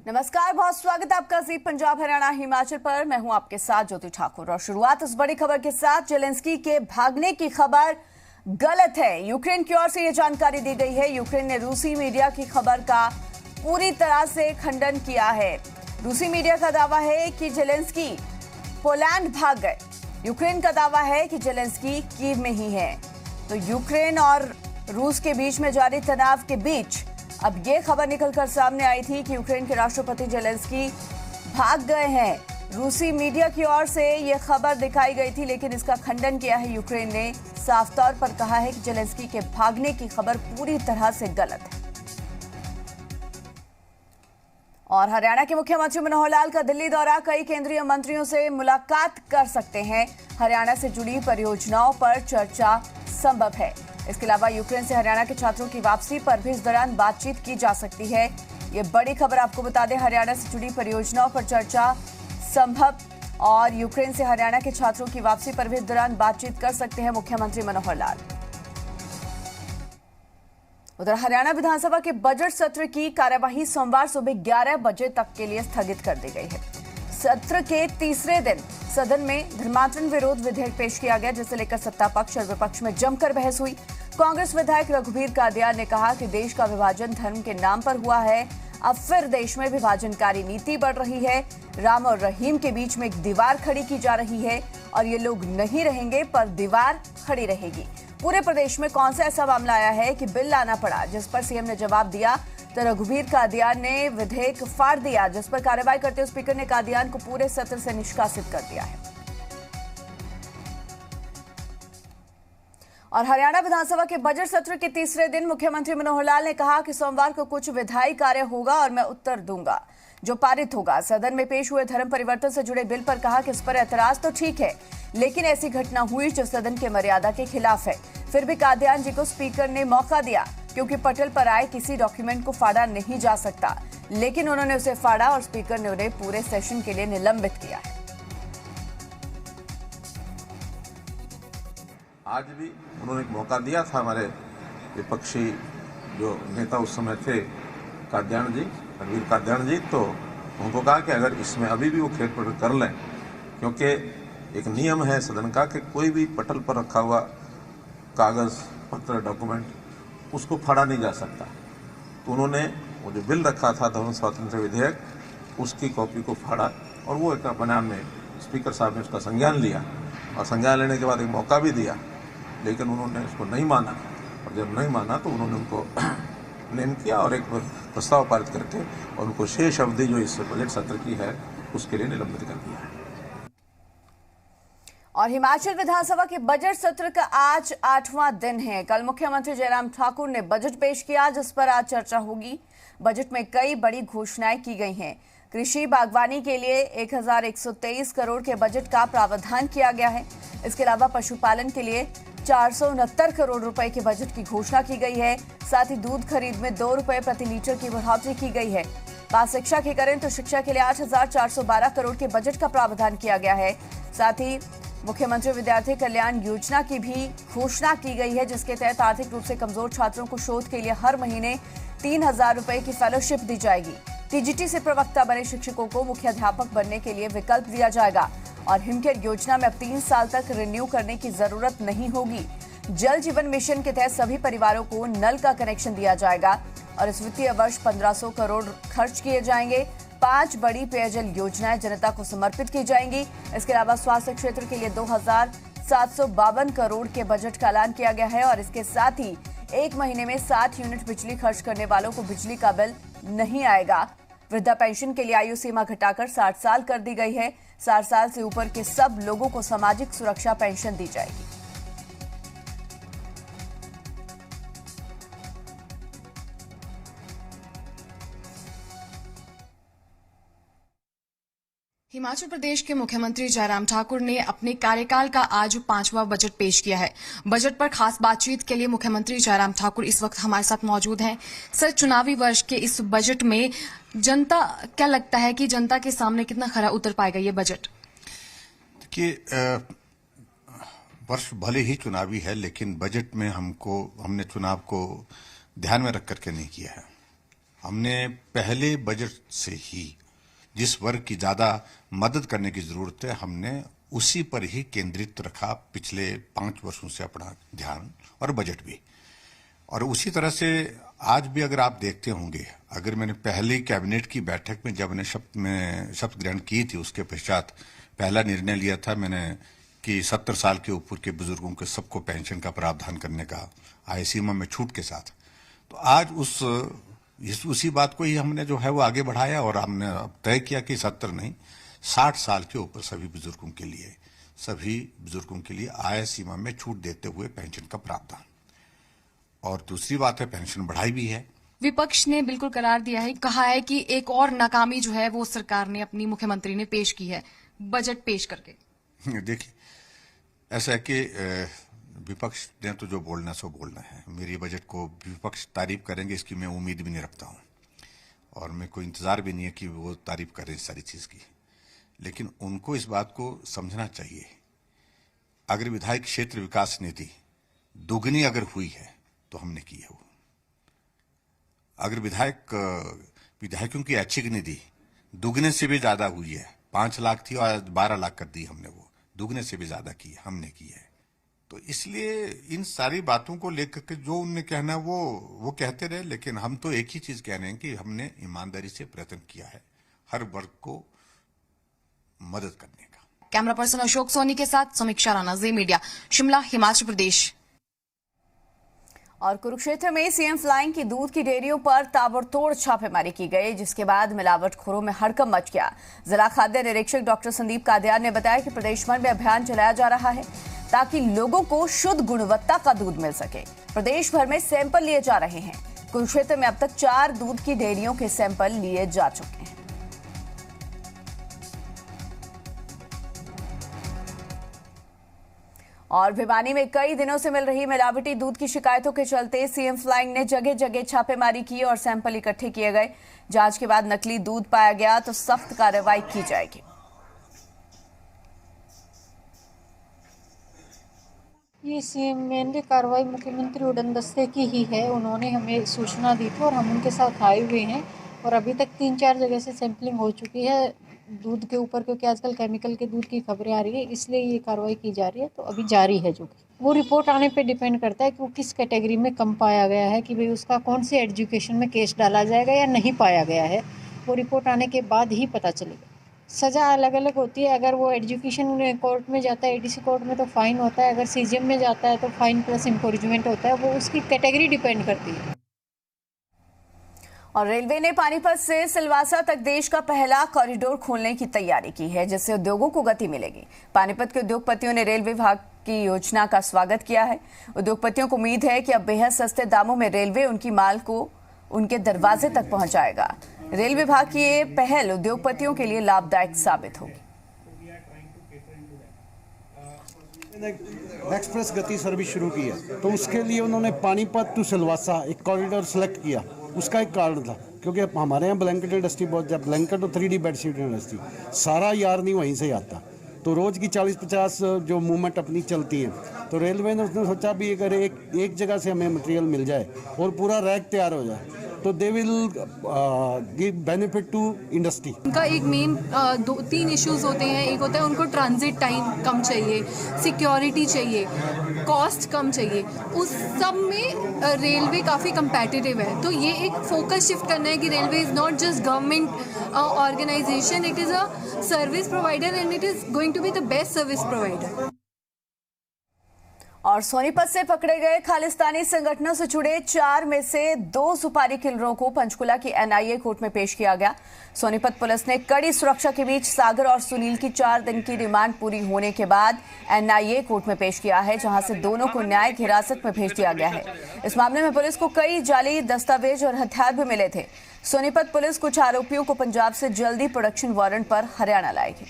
नमस्कार, बहुत स्वागत है आपका जी पंजाब हरियाणा हिमाचल पर। मैं हूं आपके साथ ज्योति ठाकुर और शुरुआत इस बड़ी खबर के साथ। जेलेंस्की के भागने की खबर गलत है, यूक्रेन की ओर से यह जानकारी दी गई है। यूक्रेन ने रूसी मीडिया की खबर का पूरी तरह से खंडन किया है। रूसी मीडिया का दावा है कि जेलेंस्की पोलैंड भाग गए। यूक्रेन का दावा है कि जेलेंस्की कीव में ही है। तो यूक्रेन और रूस के बीच में जारी तनाव के बीच अब ये खबर निकलकर सामने आई थी कि यूक्रेन के राष्ट्रपति जेलेंस्की भाग गए हैं। रूसी मीडिया की ओर से ये खबर दिखाई गई थी, लेकिन इसका खंडन किया है यूक्रेन ने। साफ तौर पर कहा है कि जेलेंस्की के भागने की खबर पूरी तरह से गलत है। और हरियाणा के मुख्यमंत्री मनोहर लाल का दिल्ली दौरा, कई केंद्रीय मंत्रियों से मुलाकात कर सकते हैं। हरियाणा से जुड़ी परियोजनाओं पर चर्चा संभव है। इसके अलावा यूक्रेन से हरियाणा के छात्रों की वापसी पर भी इस दौरान बातचीत की जा सकती है। ये बड़ी खबर आपको बता दें, हरियाणा से जुड़ी परियोजनाओं पर चर्चा संभव और यूक्रेन से हरियाणा के छात्रों की वापसी पर भी इस दौरान बातचीत कर सकते हैं मुख्यमंत्री मनोहर लाल। उधर हरियाणा विधानसभा के बजट सत्र की कार्यवाही सोमवार सुबह 11 बजे तक के लिए स्थगित कर दी गई है। सत्र के तीसरे दिन सदन में धर्मांतरण विरोध विधेयक पेश किया गया, जिसे लेकर सत्ता पक्ष और विपक्ष में जमकर बहस हुई। कांग्रेस विधायक रघुवीर कादियान ने कहा कि देश का विभाजन धर्म के नाम पर हुआ है। अब फिर देश में विभाजनकारी नीति बढ़ रही है। राम और रहीम के बीच में एक दीवार खड़ी की जा रही है और ये लोग नहीं रहेंगे पर दीवार खड़ी रहेगी। पूरे प्रदेश में कौन सा ऐसा मामला आया है कि बिल लाना पड़ा, जिस पर सीएम ने जवाब दिया तो रघुवीर कादियान ने विधेयक फाड़ दिया, जिस पर कार्रवाई करते हुए स्पीकर ने कादियान को पूरे सत्र से निष्कासित कर दिया है। और हरियाणा विधानसभा के बजट सत्र के तीसरे दिन मुख्यमंत्री मनोहर लाल ने कहा कि सोमवार को कुछ विधायी कार्य होगा और मैं उत्तर दूंगा जो पारित होगा। सदन में पेश हुए धर्म परिवर्तन से जुड़े बिल पर कहा कि इस पर ऐतराज तो ठीक है, लेकिन ऐसी घटना हुई जो सदन के मर्यादा के खिलाफ है। फिर भी कादियान जी को स्पीकर ने मौका दिया, क्योंकि पटल पर आए किसी डॉक्यूमेंट को फाड़ा नहीं जा सकता, लेकिन उन्होंने उसे फाड़ा और स्पीकर ने उन्हें पूरे सेशन के लिए निलंबित किया है। आज भी उन्होंने एक मौका दिया था हमारे विपक्षी जो नेता उस समय थे कादियान जी, रघुवीर कादियान जी, तो उनको कहा कि अगर इसमें अभी भी वो खेल पटल कर लें, क्योंकि एक नियम है सदन का कि कोई भी पटल पर रखा हुआ कागज़ पत्र डॉक्यूमेंट उसको फाड़ा नहीं जा सकता। तो उन्होंने वो जो बिल रखा था धर्म स्वातंत्र विधेयक, उसकी कॉपी को फाड़ा और वो एक बयान में स्पीकर साहब ने उसका संज्ञान लिया और संज्ञान लेने के बाद एक मौका भी दिया, लेकिन उन्होंने उसको नहीं माना। और जब नहीं माना तो उन्होंने उनको नेम किया और एक प्रस्ताव पारित करके और उनको शेष अवधि जो इस बजट सत्र की है उसके लिए निलंबित कर दिया है। और हिमाचल विधानसभा के बजट सत्र का आज 8वां दिन है। कल मुख्यमंत्री जयराम ठाकुर ने बजट पेश किया, जिस पर आज चर्चा होगी। बजट में कई बड़ी घोषणाएं की गई हैं। कृषि बागवानी के लिए 1123 करोड़ के बजट का प्रावधान किया गया है। इसके अलावा पशुपालन के लिए 469 करोड़ रुपए के बजट की घोषणा की गई है। साथ ही दूध खरीद में 2 रुपए प्रति लीटर की बढ़ोतरी की गई है। बात शिक्षा की करें तो शिक्षा के लिए 8,412 करोड़ के बजट का प्रावधान किया गया है। साथ ही मुख्यमंत्री विद्यार्थी कल्याण योजना की भी घोषणा की गई है, जिसके तहत आर्थिक रूप से कमजोर छात्रों को शोध के लिए हर महीने 3,000 रुपए की फेलोशिप दी जाएगी। टीजीटी से प्रवक्ता बने शिक्षकों को मुख्याध्यापक बनने के लिए विकल्प दिया जाएगा और हिमकेयर योजना में अब 3 साल तक रिन्यू करने की जरूरत नहीं होगी। जल जीवन मिशन के तहत सभी परिवारों को नल का कनेक्शन दिया जाएगा और इस वित्तीय वर्ष 1500 करोड़ खर्च किए जाएंगे। 5 बड़ी पेयजल योजनाएं जनता को समर्पित की जाएंगी। इसके अलावा स्वास्थ्य क्षेत्र के लिए 2,752 करोड़ के बजट का ऐलान किया गया है और इसके साथ ही 1 महीने में 60 यूनिट बिजली खर्च करने वालों को बिजली का बिल नहीं आएगा। वृद्धा पेंशन के लिए आयु सीमा घटाकर 60 साल कर दी गई है। 60 साल से ऊपर के सब लोगों को सामाजिक सुरक्षा पेंशन दी जाएगी। हिमाचल प्रदेश के मुख्यमंत्री जयराम ठाकुर ने अपने कार्यकाल का आज 5वां बजट पेश किया है। बजट पर खास बातचीत के लिए मुख्यमंत्री जयराम ठाकुर इस वक्त हमारे साथ मौजूद हैं। सर, चुनावी वर्ष के इस बजट में जनता, क्या लगता है कि जनता के सामने कितना खरा उतर पाएगा ये बजट? देखिए, वर्ष भले ही चुनावी है, लेकिन बजट में हमने चुनाव को ध्यान में रख करके नहीं किया है। हमने पहले बजट से ही जिस वर्ग की ज्यादा मदद करने की जरूरत है, हमने उसी पर ही केंद्रित रखा पिछले 5 वर्षों से अपना ध्यान, और बजट भी। और उसी तरह से आज भी अगर आप देखते होंगे, अगर मैंने पहली कैबिनेट की बैठक में जब मैंने शपथ ग्रहण की थी, उसके पश्चात पहला निर्णय लिया था मैंने कि 70 साल के ऊपर के बुजुर्गों के सबको पेंशन का प्रावधान करने का, आय सीमा में छूट के साथ। तो आज उसी बात को ही हमने जो है वो आगे बढ़ाया, और हमने अब तय किया कि 70 नहीं 60 साल के ऊपर सभी बुजुर्गों के लिए आय सीमा में छूट देते हुए पेंशन का प्रावधान। और दूसरी बात है, पेंशन बढ़ाई भी है। विपक्ष ने बिल्कुल करार दिया है, कहा है कि एक और नाकामी जो है वो सरकार ने अपनी मुख्यमंत्री ने पेश की है बजट पेश करके। देखिए, ऐसा है कि विपक्ष ने तो जो बोलना सो बोलना है। मेरी बजट को विपक्ष तारीफ करेंगे इसकी मैं उम्मीद भी नहीं रखता हूं, और मैं कोई इंतजार भी नहीं है कि वो तारीफ करें इस सारी चीज की। लेकिन उनको इस बात को समझना चाहिए, अगर विधायक क्षेत्र विकास नीति दुगनी अगर हुई है तो हमने की है वो। अगर विधायकों की ऐच्छिक निधि दुगने से भी ज्यादा हुई है, 5 लाख थी और 12 लाख कर दी हमने, वो दुगने से भी ज्यादा की है, हमने की है। तो इसलिए इन सारी बातों को लेकर के जो उन्हें कहना वो कहते रहे, लेकिन हम तो एक ही चीज कह रहे हैं कि हमने ईमानदारी से प्रयत्न किया है हर वर्ग को मदद करने का। कैमरा पर्सन अशोक सोनी के साथ समीक्षा राणा, जी मीडिया, शिमला, हिमाचल प्रदेश। और कुरुक्षेत्र में सीएम फ्लाइंग की दूध की डेयरियों पर ताबड़तोड़ छापेमारी की गई, जिसके बाद मिलावटखोरों में हड़कंप मच गया। जिला खाद्य निरीक्षक डॉक्टर संदीप कादियान ने बताया कि प्रदेश भर में अभियान चलाया जा रहा है ताकि लोगों को शुद्ध गुणवत्ता का दूध मिल सके। प्रदेश भर में सैंपल लिए जा रहे हैं। कुरुक्षेत्र में अब तक 4 दूध की डेयरियों के सैंपल लिए जा चुके हैं। और भिवानी में कई दिनों से मिल रही मिलावटी दूध की शिकायतों के चलते सीएम फ्लाइंग ने जगह जगह छापेमारी की और सैंपल इकट्ठे किए गए। जांच के बाद नकली दूध पाया गया तो सख्त कार्रवाई की जाएगी। ये सीएम मेनली कार्रवाई मुख्यमंत्री उड़न दस्ते की ही है। उन्होंने हमें सूचना दी थी और हम उनके साथ आए हुए हैं, और अभी तक 3-4 जगह से सैंपलिंग हो चुकी है दूध के ऊपर, क्योंकि आजकल केमिकल के दूध की खबरें आ रही है, इसलिए ये कार्रवाई की जा रही है। तो अभी जारी है, जो कि वो रिपोर्ट आने पे डिपेंड करता है कि वो किस कैटेगरी में कम पाया गया है, कि भाई उसका कौन से एजुकेशन में केस डाला जाएगा या नहीं पाया गया है। वो रिपोर्ट आने के बाद ही पता चलेगा। सज़ा अलग अलग होती है। अगर वो एजुकेशन कोर्ट में जाता है, एडीसी कोर्ट में, तो फाइन होता है। अगर सीजीएम में जाता है तो फाइन प्लस इंपोर्जमेंट होता है। वो उसकी कैटेगरी डिपेंड करती है। और रेलवे ने पानीपत से सिलवासा तक देश का पहला कॉरिडोर खोलने की तैयारी की है, जिससे उद्योगों को गति मिलेगी। पानीपत के उद्योगपतियों ने रेलवे विभाग की योजना का स्वागत किया है। उद्योगपतियों को उम्मीद है कि अब बेहद सस्ते दामों में रेलवे उनकी माल को उनके दरवाजे तक पहुंचाएगा। रेल विभाग की ये पहल उद्योगपतियों के लिए लाभदायक साबित होगी। एक्सप्रेस गति सर्विस शुरू की है, तो उसके लिए उन्होंने पानीपत टू सिलवासा एक कॉरिडोर सेलेक्ट किया। उसका एक कारण था, क्योंकि हमारे यहाँ ब्लैंकेट इंडस्ट्री बहुत ज़्यादा, ब्लैंकेट और 3D बेडशीट इंडस्ट्री, सारा यार्नी वहीं से आता। तो रोज़ की 40-50 जो मूवमेंट अपनी चलती है, तो रेलवे ने उसने सोचा भी अगर एक जगह से हमें मटेरियल मिल जाए और पूरा रैक तैयार हो जाए, तो they will give benefit to industry. उनका एक मेन 2-3 इश्यूज होते हैं। एक होता है उनको ट्रांजिट टाइम कम चाहिए, सिक्योरिटी चाहिए, कॉस्ट कम चाहिए। उस सब में रेलवे काफ़ी कंपेटिटिव है। तो ये एक फोकस शिफ्ट करना है कि railway is not just government organisation, it is a service provider and it is going to be the best service provider. और सोनीपत से पकड़े गए खालिस्तानी संगठनों से जुड़े 4 में से 2 सुपारी किलरों को पंचकुला की एनआईए कोर्ट में पेश किया गया। सोनीपत पुलिस ने कड़ी सुरक्षा के बीच सागर और सुनील की 4 दिन की रिमांड पूरी होने के बाद एनआईए कोर्ट में पेश किया है, जहां से दोनों को न्यायिक हिरासत में भेज दिया गया है। इस मामले में पुलिस को कई जाली दस्तावेज और हथियार भी मिले थे। सोनीपत पुलिस कुछ आरोपियों को पंजाब से जल्दी प्रोडक्शन वारंट पर हरियाणा लाएगी।